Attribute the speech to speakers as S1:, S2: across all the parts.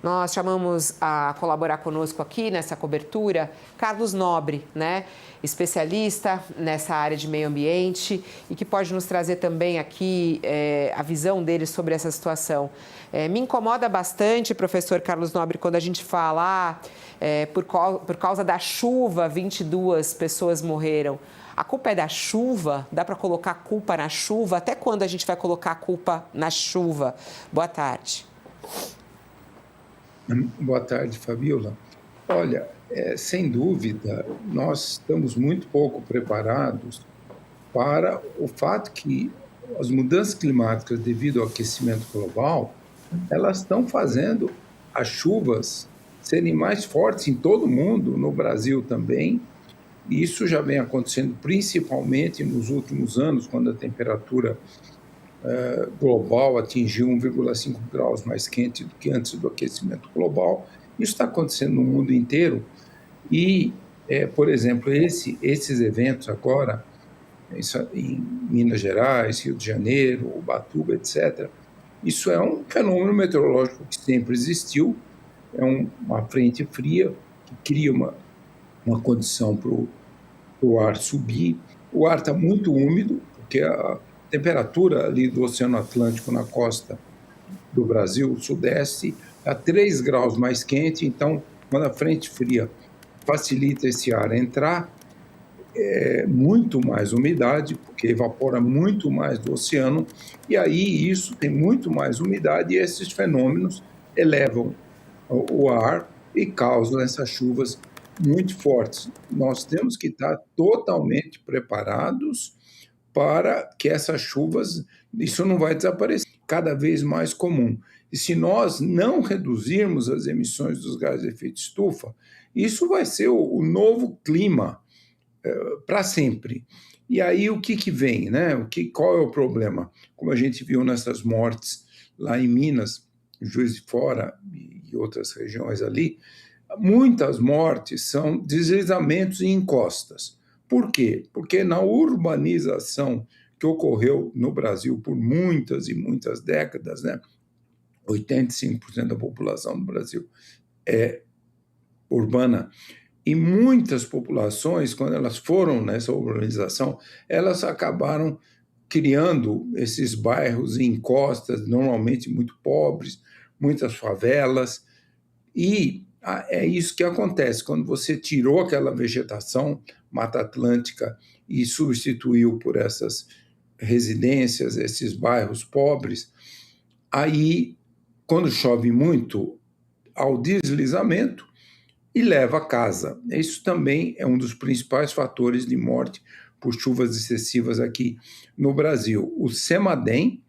S1: Nós chamamos a colaborar conosco aqui nessa cobertura Carlos Nobre, né? Especialista nessa área de meio ambiente e que pode nos trazer também aqui a visão dele sobre essa situação. Me incomoda bastante, professor Carlos Nobre, quando a gente fala por causa da chuva, 22 pessoas morreram. A culpa é da chuva? Dá para colocar a culpa na chuva? Até quando a gente vai colocar a culpa na chuva? Boa tarde.
S2: Boa tarde, Fabiola. Olha, sem dúvida, nós estamos muito pouco preparados para o fato que as mudanças climáticas devido ao aquecimento global, elas estão fazendo as chuvas serem mais fortes em todo o mundo, no Brasil também. E isso já vem acontecendo principalmente nos últimos anos, quando a temperatura global atingiu 1,5 graus mais quente do que antes do aquecimento global. Isso está acontecendo no mundo inteiro. E, por exemplo, esses eventos agora, em Minas Gerais, Rio de Janeiro, Ubatuba, etc., isso é um fenômeno meteorológico que sempre existiu, é uma frente fria que cria uma condição para o ar subir. O ar está muito úmido, porque a temperatura ali do Oceano Atlântico na costa do Brasil, sudeste, a 3 graus mais quente. Então, quando a frente fria facilita esse ar entrar, muito mais umidade, porque evapora muito mais do oceano, e aí isso tem muito mais umidade, e esses fenômenos elevam o ar e causam essas chuvas muito fortes. Nós temos que estar totalmente preparados para que essas chuvas, isso não vai desaparecer, cada vez mais comum. E se nós não reduzirmos as emissões dos gases de efeito estufa, isso vai ser o novo clima para sempre. E aí o que vem, né? Qual é o problema? Como a gente viu nessas mortes lá em Minas, Juiz de Fora e outras regiões ali, muitas mortes são deslizamentos em encostas. Por quê? Porque na urbanização que ocorreu no Brasil por muitas e muitas décadas, né? 85% da população do Brasil é urbana, e muitas populações, quando elas foram nessa urbanização, elas acabaram criando esses bairros em encostas, normalmente muito pobres, muitas favelas, e é isso que acontece, quando você tirou aquela vegetação, Mata Atlântica, e substituiu por essas residências, esses bairros pobres, aí, quando chove muito, há o deslizamento e leva a casa. Isso também é um dos principais fatores de morte por chuvas excessivas aqui no Brasil. O CEMADEM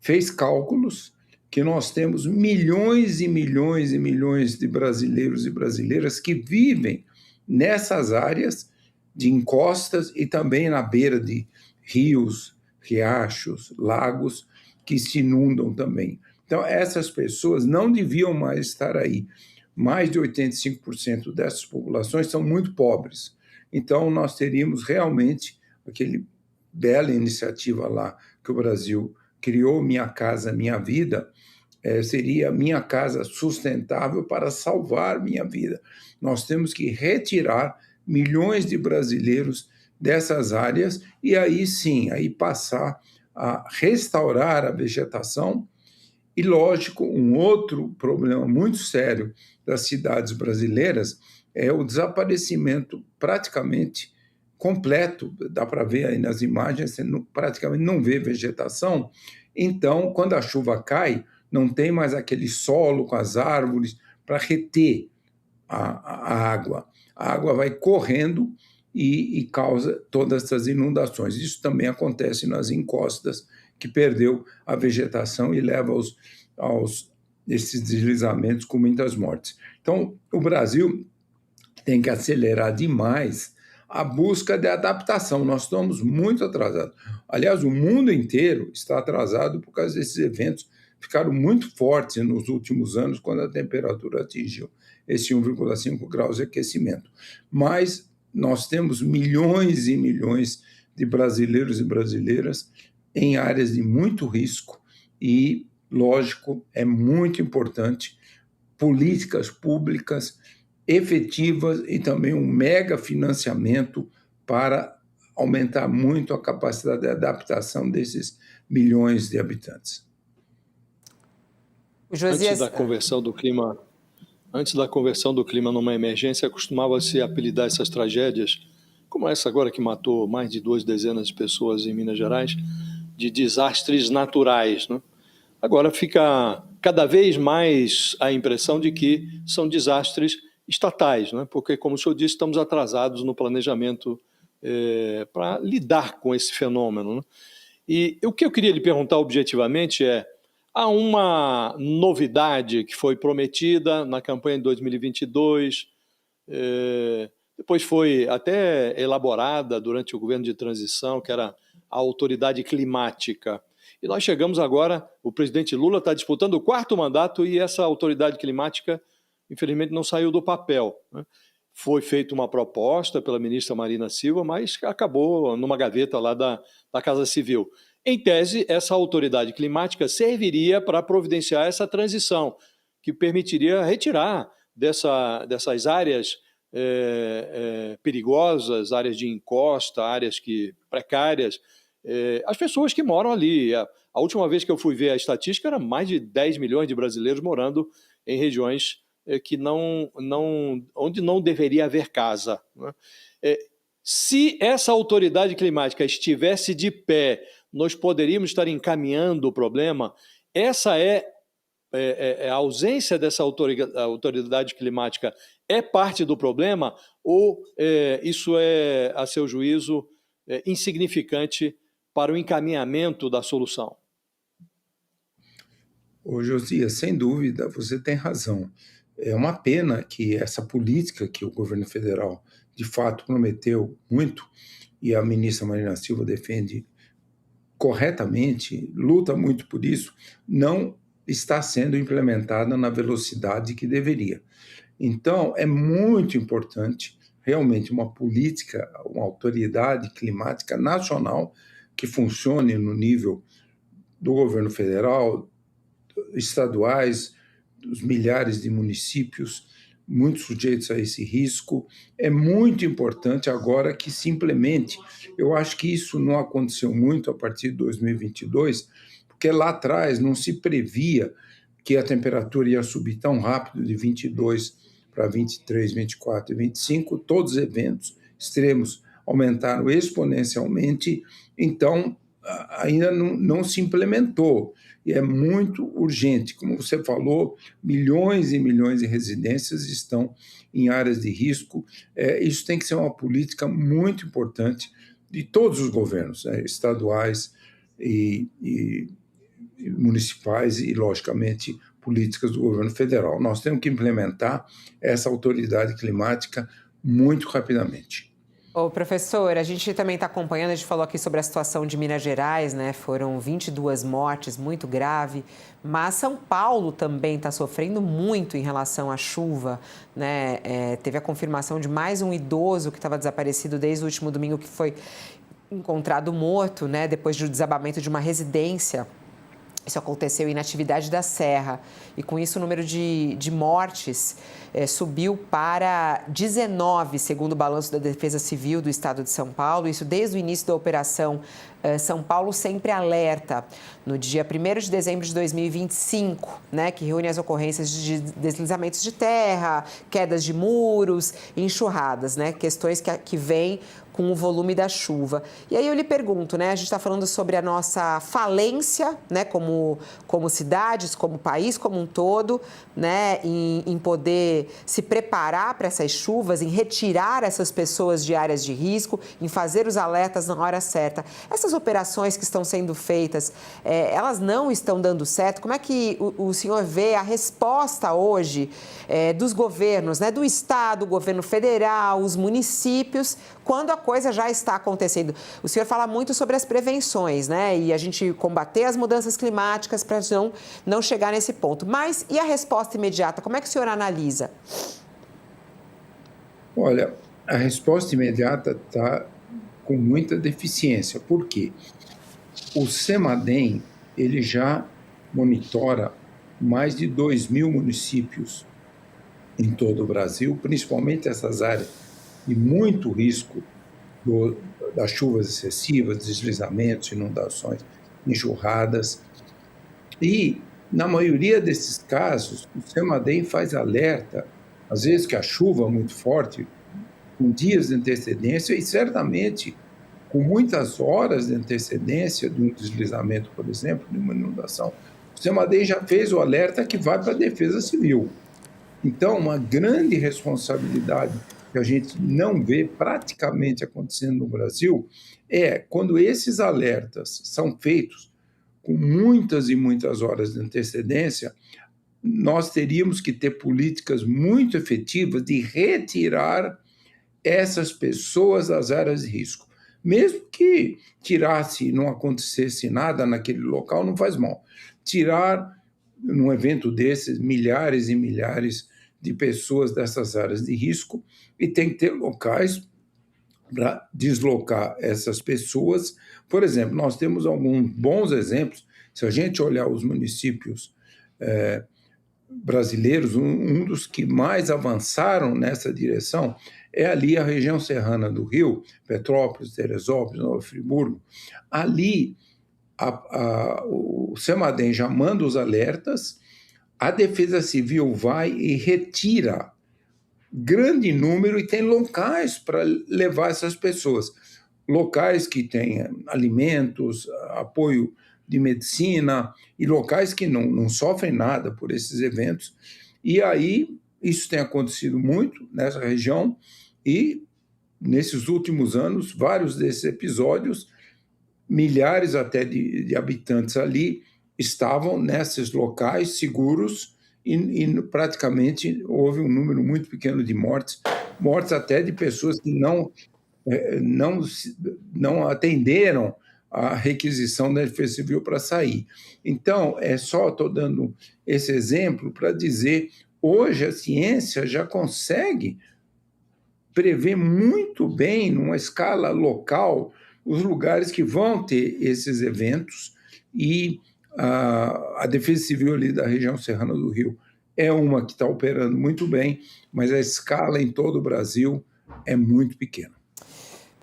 S2: fez cálculos que nós temos milhões e milhões e milhões de brasileiros e brasileiras que vivem nessas áreas de encostas e também na beira de rios, riachos, lagos, que se inundam também. Então, essas pessoas não deviam mais estar aí. Mais de 85% dessas populações são muito pobres. Então, nós teríamos realmente aquele bela iniciativa lá que o Brasil criou, Minha Casa Minha Vida, seria Minha Casa Sustentável para salvar minha vida. Nós temos que retirar milhões de brasileiros dessas áreas e aí sim, aí passar a restaurar a vegetação. E, lógico, um outro problema muito sério das cidades brasileiras é o desaparecimento praticamente completo, dá para ver aí nas imagens, você praticamente não vê vegetação. Então, quando a chuva cai, não tem mais aquele solo com as árvores para reter a água. A água vai correndo e causa todas essas inundações. Isso também acontece nas encostas, que perdeu a vegetação e leva esses deslizamentos com muitas mortes. Então, o Brasil tem que acelerar demais a busca de adaptação. Nós estamos muito atrasados. Aliás, o mundo inteiro está atrasado por causa desses eventos. Ficaram muito fortes nos últimos anos, quando a temperatura atingiu esse 1,5 graus de aquecimento. Mas nós temos milhões e milhões de brasileiros e brasileiras em áreas de muito risco e, lógico, é muito importante políticas públicas efetivas e também um mega financiamento para aumentar muito a capacidade de adaptação desses milhões de habitantes.
S1: O Josias...
S3: Antes da conversão do clima numa emergência, costumava-se apelidar essas tragédias, como essa agora que matou mais de 2 dezenas de pessoas em Minas Gerais, de desastres naturais, né? Agora fica cada vez mais a impressão de que são desastres estatais, né? Porque, como o senhor disse, estamos atrasados no planejamento para lidar com esse fenômeno, né? E o que eu queria lhe perguntar objetivamente é: há uma novidade que foi prometida na campanha de 2022, depois foi até elaborada durante o governo de transição, que era a autoridade climática. E nós chegamos agora, o presidente Lula está disputando o 4º mandato e essa autoridade climática, infelizmente, não saiu do papel, né? Foi feita uma proposta pela ministra Marina Silva, mas acabou numa gaveta lá da Casa Civil. Em tese, essa autoridade climática serviria para providenciar essa transição, que permitiria retirar dessas áreas perigosas, áreas de encosta, áreas precárias, as pessoas que moram ali. A última vez que eu fui ver a estatística, era mais de 10 milhões de brasileiros morando em regiões onde não deveria haver casa, né? Se essa autoridade climática estivesse de pé, nós poderíamos estar encaminhando o problema. Essa a ausência dessa autoridade climática é parte do problema ou isso é, a seu juízo, insignificante para o encaminhamento da solução?
S2: Ô, Josias, sem dúvida, você tem razão. É uma pena que essa política que o governo federal, de fato, prometeu muito, e a ministra Marina Silva defende corretamente, luta muito por isso, não está sendo implementada na velocidade que deveria. Então, é muito importante, realmente, uma política, uma autoridade climática nacional que funcione no nível do governo federal, estaduais, dos milhares de municípios, muito sujeitos a esse risco. É muito importante agora que se implemente. Eu acho que isso não aconteceu muito a partir de 2022, porque lá atrás não se previa que a temperatura ia subir tão rápido de 22 para 23, 24 e 25. Todos os eventos extremos aumentaram exponencialmente, então ainda não se implementou. E é muito urgente. Como você falou, milhões e milhões de residências estão em áreas de risco. Isso tem que ser uma política muito importante de todos os governos, estaduais e municipais e, logicamente, políticas do governo federal. Nós temos que implementar essa autoridade climática muito rapidamente.
S1: Ô, professor, a gente também está acompanhando, a gente falou aqui sobre a situação de Minas Gerais, né? Foram 22 mortes, muito grave, mas São Paulo também está sofrendo muito em relação à chuva, né? Teve a confirmação de mais um idoso que estava desaparecido desde o último domingo, que foi encontrado morto, né? Depois do desabamento de uma residência. Isso aconteceu em Natividade da Serra e, com isso, o número de mortes subiu para 19, segundo o balanço da Defesa Civil do Estado de São Paulo. Isso desde o início da operação São Paulo Sempre Alerta, no dia 1º de dezembro de 2025, né, que reúne as ocorrências de deslizamentos de terra, quedas de muros, enxurradas, né, questões que vêm com o volume da chuva. E aí eu lhe pergunto, né, a gente está falando sobre a nossa falência, né, como cidades, como país como um todo, né, em poder se preparar para essas chuvas, em retirar essas pessoas de áreas de risco, em fazer os alertas na hora certa. Essas operações que estão sendo feitas, elas não estão dando certo? Como é que o senhor vê a resposta hoje dos governos, né, do Estado, o governo federal, os municípios, quando a coisa já está acontecendo? O senhor fala muito sobre as prevenções, né? E a gente combater as mudanças climáticas para não chegar nesse ponto. Mas e a resposta imediata? Como é que o senhor analisa?
S2: Olha, a resposta imediata está com muita deficiência. Por quê? O CEMADEM, ele já monitora mais de 2.000 municípios em todo o Brasil, principalmente essas áreas de muito risco das chuvas excessivas, deslizamentos, inundações, enxurradas. E, na maioria desses casos, o CEMADEM faz alerta, às vezes que a chuva é muito forte, com dias de antecedência e, certamente, com muitas horas de antecedência de um deslizamento, por exemplo, de uma inundação. O CEMADEM já fez o alerta que vai para a Defesa Civil. Então, uma grande responsabilidade que a gente não vê praticamente acontecendo no Brasil é quando esses alertas são feitos com muitas e muitas horas de antecedência, nós teríamos que ter políticas muito efetivas de retirar essas pessoas das áreas de risco. Mesmo que tirasse e não acontecesse nada naquele local, não faz mal. Tirar, num evento desses, milhares e milhares de pessoas dessas áreas de risco, e tem que ter locais para deslocar essas pessoas. Por exemplo, nós temos alguns bons exemplos. Se a gente olhar os municípios brasileiros, um dos que mais avançaram nessa direção é ali a região serrana do Rio, Petrópolis, Teresópolis, Nova Friburgo. Ali, o CEMADEM já manda os alertas, a Defesa Civil vai e retira grande número e tem locais para levar essas pessoas. Locais que têm alimentos, apoio de medicina e locais que não sofrem nada por esses eventos. E aí, isso tem acontecido muito nessa região e, nesses últimos anos, vários desses episódios, milhares até de habitantes ali estavam nesses locais seguros e praticamente houve um número muito pequeno de mortes até de pessoas que não atenderam a requisição da Defesa Civil para sair. Então, estou dando esse exemplo para dizer, hoje a ciência já consegue prever muito bem, numa escala local, os lugares que vão ter esses eventos, e a Defesa Civil ali da região serrana do Rio é uma que está operando muito bem, mas a escala em todo o Brasil é muito pequena.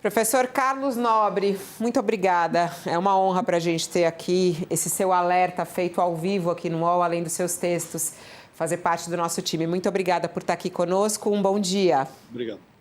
S1: Professor Carlos Nobre, muito obrigada. É uma honra para a gente ter aqui esse seu alerta feito ao vivo aqui no UOL, além dos seus textos, fazer parte do nosso time. Muito obrigada por estar aqui conosco. Um bom dia.
S3: Obrigado.